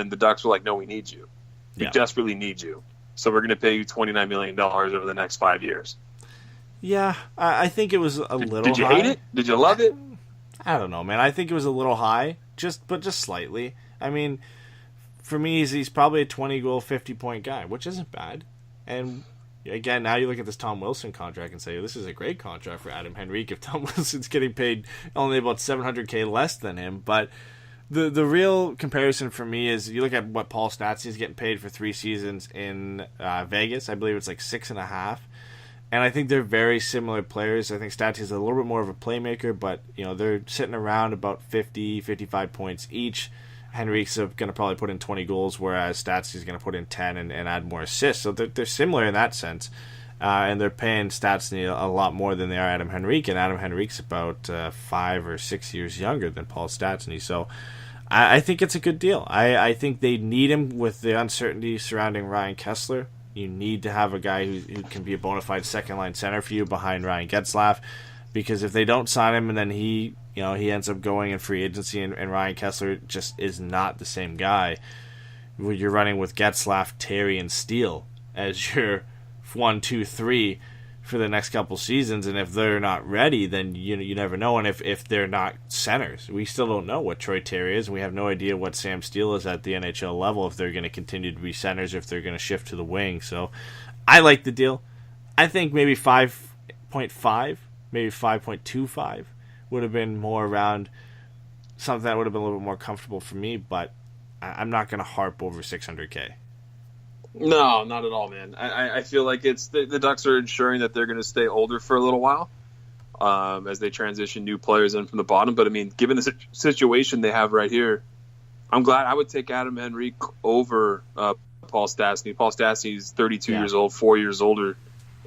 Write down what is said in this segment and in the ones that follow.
the Ducks were like, no, we need you. We desperately need you. So we're going to pay you $29 million over the next 5 years. Yeah, I think it was a little high. Did you hate it? Did you love it? I don't know, man. I think it was a little high, but just slightly. I mean, for me, he's probably a 20-goal, 50-point guy, which isn't bad. And again, now you look at this Tom Wilson contract and say, this is a great contract for Adam Henrique if Tom Wilson's getting paid only about $700K less than him. But the real comparison for me is you look at what Paul Stastny is getting paid for 3 seasons in Vegas. I believe it's like 6.5. And I think they're very similar players. I think Stastny is a little bit more of a playmaker, but they're sitting around about 50, 55 points each. Henrique's going to probably put in 20 goals, whereas Stastny's going to put in 10 and add more assists. So they're similar in that sense. And they're paying Stastny a lot more than they are Adam Henrique. And Adam Henrique's about 5 or 6 years younger than Paul Stastny. So I think it's a good deal. I think they need him with the uncertainty surrounding Ryan Kesler. You need to have a guy who can be a bona fide second-line center for you behind Ryan Getzlaf, because if they don't sign him and then he ends up going in free agency and Ryan Kesler just is not the same guy, you're running with Getzlaf, Terry, and Steele as your 1, 2, 3 for the next couple seasons, and if they're not ready, then you never know. And if they're not centers, we still don't know what Troy Terry is, and we have no idea what Sam Steele is at the NHL level, if they're going to continue to be centers, if they're going to shift to the wing. So I like the deal. I think maybe 5.5, maybe 5.25 would have been more around something that would have been a little bit more comfortable for me, but I'm not going to harp over $600K. No, not at all, man. I feel like it's the Ducks are ensuring that they're going to stay older for a little while as they transition new players in from the bottom. But, I mean, given the situation they have right here, I'm glad I would take Adam Henrique over Paul Stastny. Paul Stastny's 32 years old, 4 years older,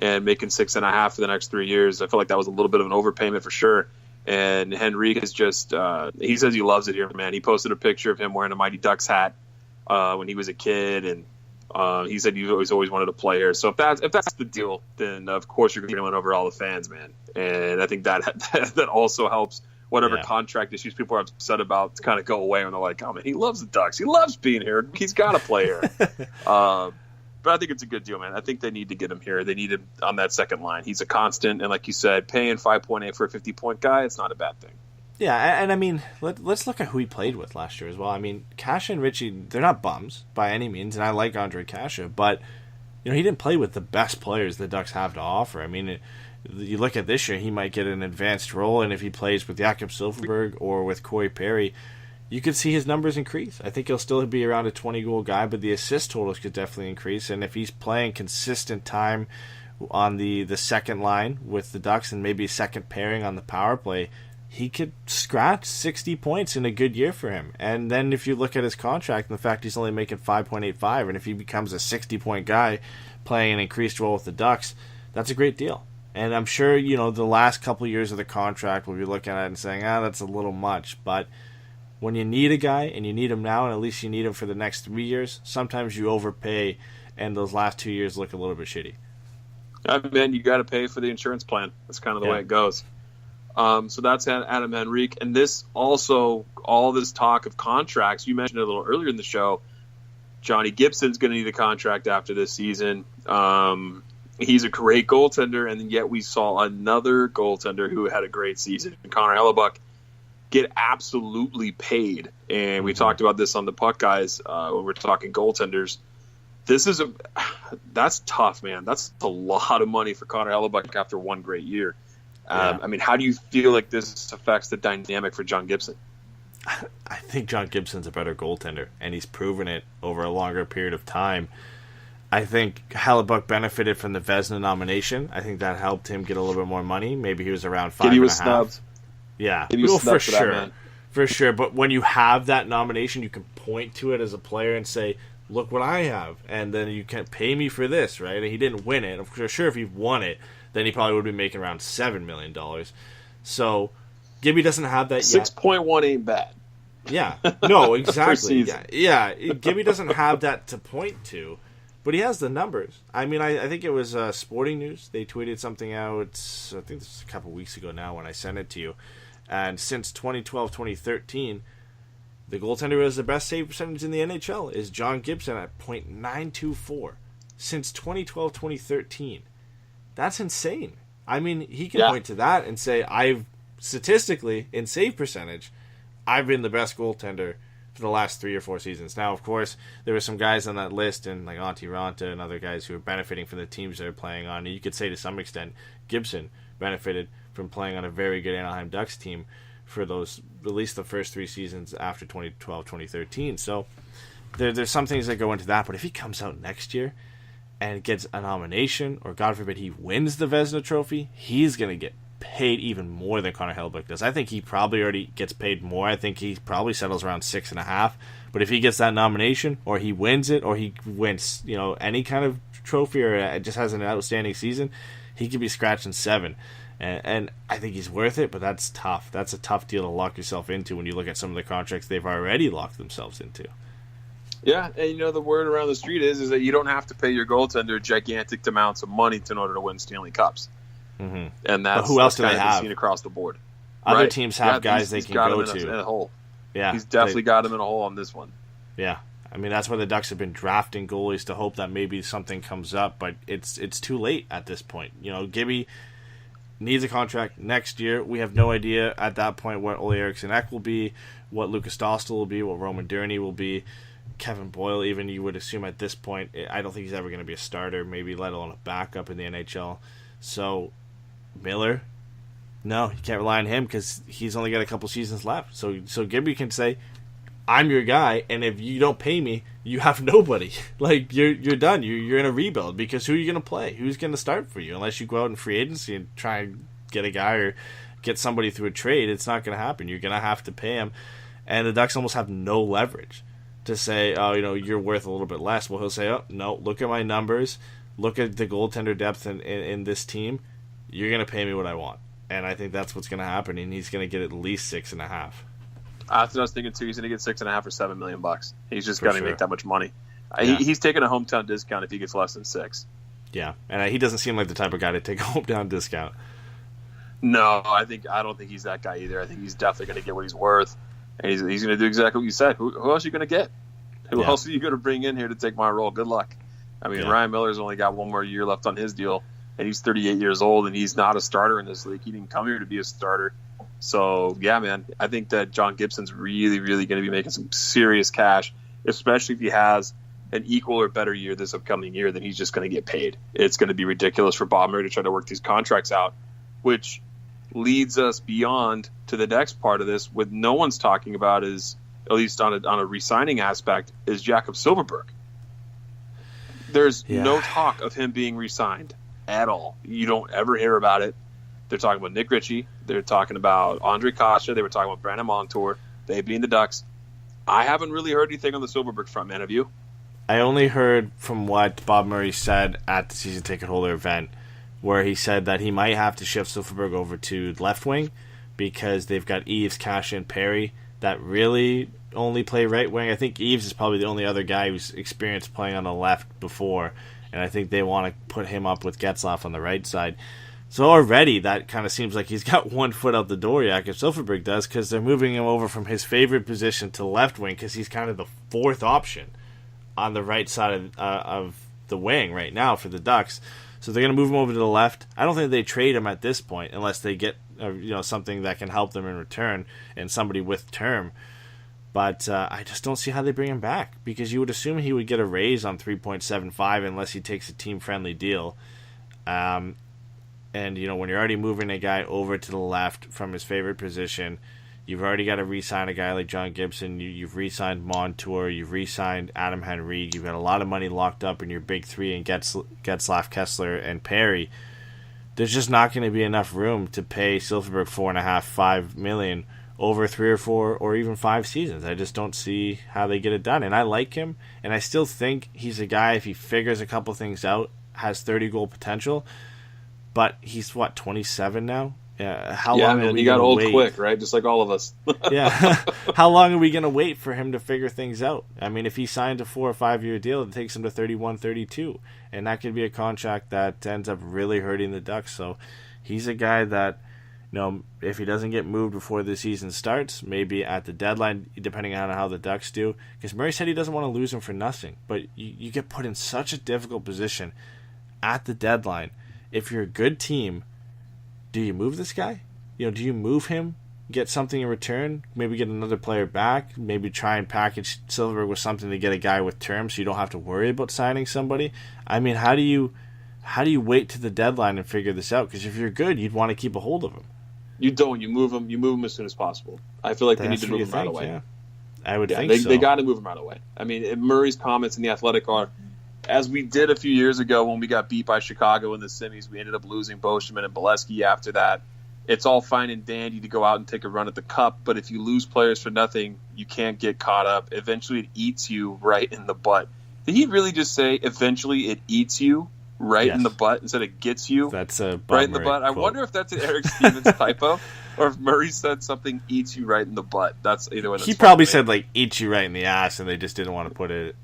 and making 6.5 for the next 3 years. I feel like that was a little bit of an overpayment for sure. And Henrique is just he says he loves it here, man. He posted a picture of him wearing a Mighty Ducks hat when he was a kid, and he said he's always wanted to play here. So if that's the deal, then of course you're going to win over all the fans, man. And I think that also helps whatever contract issues people are upset about to kind of go away when they're like, oh man, he loves the Ducks. He loves being here. He's got to play here. But I think it's a good deal, man. I think they need to get him here. They need him on that second line. He's a constant, and like you said, paying 5.8 for a 50-point guy, it's not a bad thing. Yeah, and I mean, let's look at who he played with last year as well. I mean, Kasha and Ritchie, they're not bums by any means, and I like Andre Kasha, but he didn't play with the best players the Ducks have to offer. I mean, you look at this year, he might get an advanced role, and if he plays with Jakob Silfverberg or with Corey Perry, you could see his numbers increase. I think he'll still be around a 20-goal guy, but the assist totals could definitely increase, and if he's playing consistent time on the second line with the Ducks and maybe second pairing on the power play, he could scratch 60 points in a good year for him. And then if you look at his contract and the fact he's only making 5.85, and if he becomes a 60-point guy playing an increased role with the Ducks, that's a great deal. And I'm sure, the last couple of years of the contract, we'll be looking at it and saying, that's a little much. But when you need a guy, and you need him now, and at least you need him for the next 3 years, sometimes you overpay, and those last 2 years look a little bit shitty. Man, you got to pay for the insurance plan. That's kind of the way it goes. So that's Adam Henrique. And this also, all this talk of contracts, you mentioned it a little earlier in the show, Johnny Gibson's going to need a contract after this season. He's a great goaltender, and yet we saw another goaltender who had a great season, Connor Hellebuck, get absolutely paid. And we talked about this on the Puck Guys when we're talking goaltenders. That's tough, man. That's a lot of money for Connor Hellebuck after one great year. I mean, how do you feel like this affects the dynamic for John Gibson? I think John Gibson's a better goaltender, and he's proven it over a longer period of time. I think Hellebuck benefited from the Vezina nomination. I think that helped him get a little bit more money. Maybe he was around 5.5. He was snubbed. Yeah, for sure. For sure. But when you have that nomination, you can point to it as a player and say, look what I have. And then you can pay me for this, right? And he didn't win it. For sure, if he won it, then he probably would be making around $7 million. So Gibby doesn't have that yet. 6.1 ain't bad. Yeah. No, exactly. Yeah. Gibby doesn't have that to point to, but he has the numbers. I mean, I think it was Sporting News. They tweeted something out, I think this was a couple weeks ago now when I sent it to you. And since 2012-2013, The goaltender who has the best save percentage in the NHL is John Gibson at .924 since 2012-2013. That's insane. I mean, he can point to that and say, statistically, in save percentage, I've been the best goaltender for the last 3 or 4 seasons. Now, of course, there were some guys on that list, and like Antti Ranta and other guys who are benefiting from the teams they're playing on. And you could say to some extent, Gibson benefited from playing on a very good Anaheim Ducks team for those, at least the first 3 seasons after 2012-2013. So there's some things that go into that. But if he comes out next year and gets a nomination, or God forbid he wins the Vezina Trophy, he's going to get paid even more than Connor Hellebuyck does. I think he probably already gets paid more. I think he probably settles around 6.5. But if he gets that nomination, or he wins it, or he wins, any kind of trophy, or just has an outstanding season, he could be scratching 7. And I think he's worth it, but that's tough. That's a tough deal to lock yourself into when you look at some of the contracts they've already locked themselves into. Yeah, and the word around the street is that you don't have to pay your goaltender gigantic amounts of money in order to win Stanley Cups. Mm-hmm. And that's, but who else that's do they have? Seen across the board. Other teams have guys they can go to. In a hole. Yeah, he's definitely got him in a hole on this one. Yeah, I mean that's why the Ducks have been drafting goalies to hope that maybe something comes up, but it's too late at this point. Gibby needs a contract next year. We have no idea at that point what Ole Eriksson Ek will be, what Lucas Dostal will be, what Roman Durney will be. Kevin Boyle, even you would assume at this point, I don't think he's ever going to be a starter, maybe let alone a backup in the NHL. So, Miller, no, you can't rely on him because he's only got a couple seasons left. So Gibby can say, I'm your guy, and if you don't pay me, you have nobody. Like, you're done. You're in a rebuild because who are you going to play? Who's going to start for you? Unless you go out in free agency and try and get a guy or get somebody through a trade, it's not going to happen. You're going to have to pay him. And the Ducks almost have no leverage to say, you're worth a little bit less. Well, he'll say, oh, no, look at my numbers. Look at the goaltender depth in this team. You're going to pay me what I want. And I think that's what's going to happen, and he's going to get at least 6.5. That's what I was thinking too. He's going to get 6.5 or $7 million. He's just got to make that much money. Yeah. He's taking a hometown discount if he gets less than 6. Yeah, and he doesn't seem like the type of guy to take a hometown discount. No, I don't think he's that guy either. I think he's definitely going to get what he's worth, and he's going to do exactly what you said. Who else are you going to get? Who else are you going to bring in here to take my role? Good luck. I mean, Ryan Miller's only got one more year left on his deal, and he's 38 years old, and he's not a starter in this league. He didn't come here to be a starter. So, yeah, man, I think that John Gibson's really, really going to be making some serious cash, especially if he has an equal or better year this upcoming year, then he's just going to get paid. It's going to be ridiculous for Bob Murray to try to work these contracts out, which leads us beyond to the next part of this. What no one's talking about is, at least on a re-signing aspect, is Jakob Silfverberg. There's no talk of him being re-signed at all. You don't ever hear about it. They're talking about Nick Ritchie. They're talking about Andre Kasha. They were talking about Brandon Montour. They being the Ducks. I haven't really heard anything on the Silfverberg front, man. Have you? I only heard from what Bob Murray said at the season ticket holder event, where he said that he might have to shift Silfverberg over to left wing because they've got Eves, Kasha, and Perry that really only play right wing. I think Eves is probably the only other guy who's experienced playing on the left before, and I think they want to put him up with Getzlaf on the right side. So already that kind of seems like he's got one foot out the door, Jakob Silfverberg does, because they're moving him over from his favorite position to left wing because he's kind of the fourth option on the right side of the wing right now for the Ducks. So they're going to move him over to the left. I don't think they trade him at this point unless they get something that can help them in return and somebody with term. But I just don't see how they bring him back because you would assume he would get a raise on 3.75 unless he takes a team-friendly deal. And, when you're already moving a guy over to the left from his favorite position, you've already got to re-sign a guy like John Gibson. You've re-signed Montour. You've re-signed Adam Henrique. You've got a lot of money locked up in your big three in Getzlaf, Kessler, and Perry. There's just not going to be enough room to pay Silfverberg $4.5 million over 3 or 4 or even 5 seasons. I just don't see how they get it done. And I like him, and I still think he's a guy, if he figures a couple things out, has 30-goal potential. But he's, 27 now? How long man, are we he got old wait? Quick, right? Just like all of us. Yeah. How long are we going to wait for him to figure things out? I mean, if he signed a 4 or 5 year deal, it takes him to 31, 32. And that could be a contract that ends up really hurting the Ducks. So he's a guy that if he doesn't get moved before the season starts, maybe at the deadline, depending on how the Ducks do. Because Murray said he doesn't want to lose him for nothing. But you get put in such a difficult position at the deadline. If you're a good team, do you move this guy? Do you move him, get something in return, maybe get another player back, maybe try and package Silfverberg with something to get a guy with terms so you don't have to worry about signing somebody? I mean, how do you wait to the deadline and figure this out? Because if you're good, you'd want to keep a hold of him. You don't. You move him as soon as possible. I feel like they need to move him right away. Yeah. I would think so. They got to move him right away. I mean, Murray's comments in The Athletic are, as we did a few years ago when we got beat by Chicago in the semis, we ended up losing Boschman and Bolesky after that. It's all fine and dandy to go out and take a run at the cup, but if you lose players for nothing, you can't get caught up. Eventually it eats you right in the butt. Did he really just say, eventually it eats you right in the butt instead of gets you right in the butt? I wonder if that's an Eric Stevens typo or if Murray said something eats you right in the butt. That's either way. He probably said eats you right in the ass and they just didn't want to put it.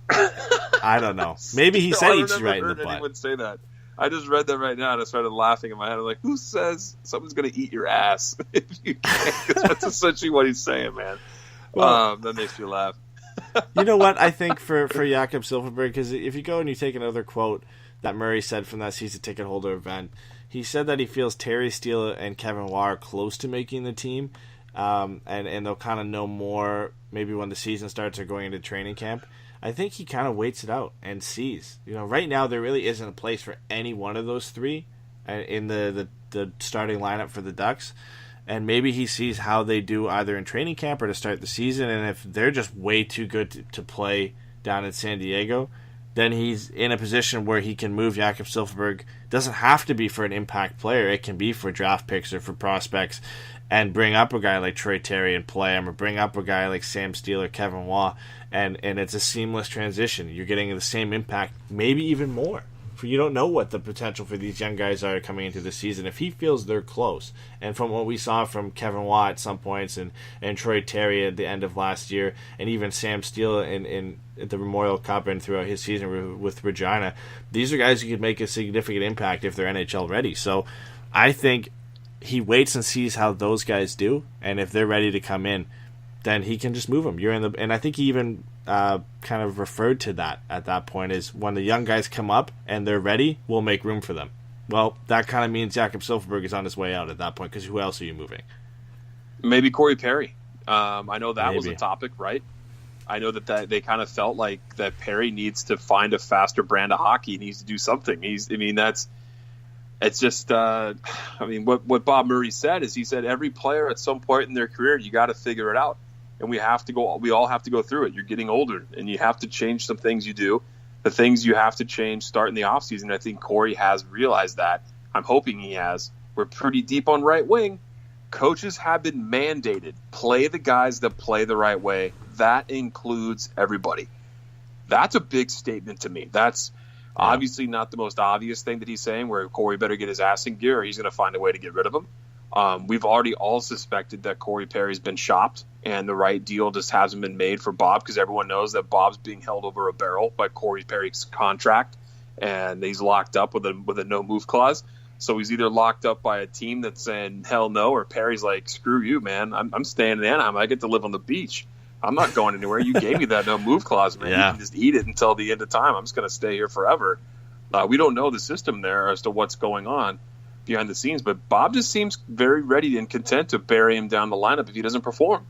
I don't know. Maybe he said eats you right in the butt. I would say that. I just read that right now and I started laughing in my head. I'm like, who says someone's going to eat your ass if you can't? 'Cause that's essentially what he's saying, man. Well, that makes me laugh. You know what? I think for Jakob Silfverberg, because if you go and you take another quote that Murray said from that season ticket holder event, he said that he feels Terry Steele and Kevin Waugh are close to making the team, and they'll kind of know more maybe when the season starts or going into training camp. I think he kind of waits it out and sees. Right now there really isn't a place for any one of those three in the starting lineup for the Ducks. And maybe he sees how they do either in training camp or to start the season. And if they're just way too good to play down in San Diego, then he's in a position where he can move Jakob Silfverberg. Doesn't have to be for an impact player. It can be for draft picks or for prospects, and bring up a guy like Troy Terry and play him, or bring up a guy like Sam Steele or Kevin Waugh, and it's a seamless transition. You're getting the same impact, maybe even more. For you don't know what the potential for these young guys are coming into the season. If he feels they're close, and from what we saw from Kevin Waugh at some points and Troy Terry at the end of last year, and even Sam Steele in the Memorial Cup and throughout his season with Regina, these are guys who could make a significant impact if they're NHL ready. So I think he waits and sees how those guys do, and if they're ready to come in, then he can just move them. And I think he even kind of referred to that at that point, is when the young guys come up and they're ready, we'll make room for them. Well, that kind of means Jakob Silfverberg is on his way out at that point, because who else are you moving? Maybe Corey Perry. I know that was a topic, right? I know that they kind of felt like that Perry needs to find a faster brand of hockey. He needs to do something. What Bob Murray said is, he said every player at some point in their career, you got to figure it out. And we all have to go through it. You're getting older and you have to change some things you do. The things you have to change start in the offseason. I think Corey has realized that. I'm hoping he has. We're pretty deep on right wing. Coaches have been mandated. Play the guys that play the right way. That includes everybody. That's a big statement to me. That's obviously not the most obvious thing that he's saying, where Corey better get his ass in gear or he's going to find a way to get rid of him. We've already all suspected that Corey Perry's been shopped and the right deal just hasn't been made for Bob, because everyone knows that Bob's being held over a barrel by Corey Perry's contract, and he's locked up with a no-move clause. So he's either locked up by a team that's saying hell no, or Perry's like, screw you, man. I'm staying in Anaheim. I get to live on the beach. I'm not going anywhere. You gave me that no-move clause, man. Yeah. You can just eat it until the end of time. I'm just going to stay here forever. We don't know the system there as to what's going on behind the scenes, but Bob just seems very ready and content to bury him down the lineup if he doesn't perform.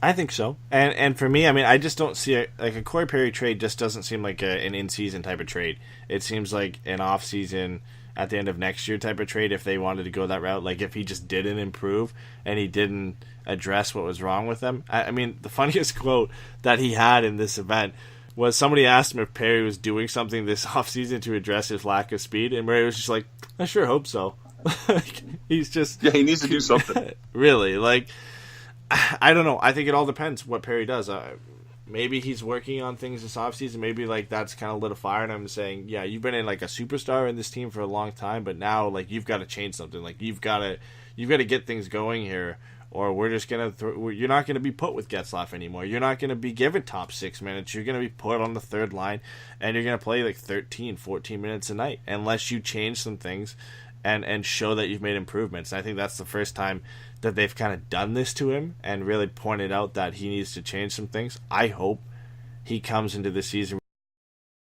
I think so. And for me, I mean, I just don't see a Corey Perry trade just doesn't seem like an in-season type of trade. It seems like an off-season, at the end of next year type of trade if they wanted to go that route. Like if he just didn't improve and he didn't address what was wrong with him. I mean, the funniest quote that he had in this event was somebody asked him if Perry was doing something this offseason to address his lack of speed, and Murray was just like, I sure hope so. He's just... Yeah, he needs to do something. Really, like, I don't know. I think it all depends what Perry does. Maybe he's working on things this offseason. Maybe, like, that's kind of lit a fire, and I'm saying, yeah, you've been in, like, a superstar in this team for a long time, but now, like, you've got to change something. Like, you've got to get things going here, or we're just going to you're not going to be put with Getzlaf anymore. You're not going to be given top 6 minutes. You're going to be put on the third line, and you're going to play, like, 13, 14 minutes a night, unless you change some things and show that you've made improvements. And I think that's the first time that they've kind of done this to him and really pointed out that he needs to change some things. I hope he comes into the season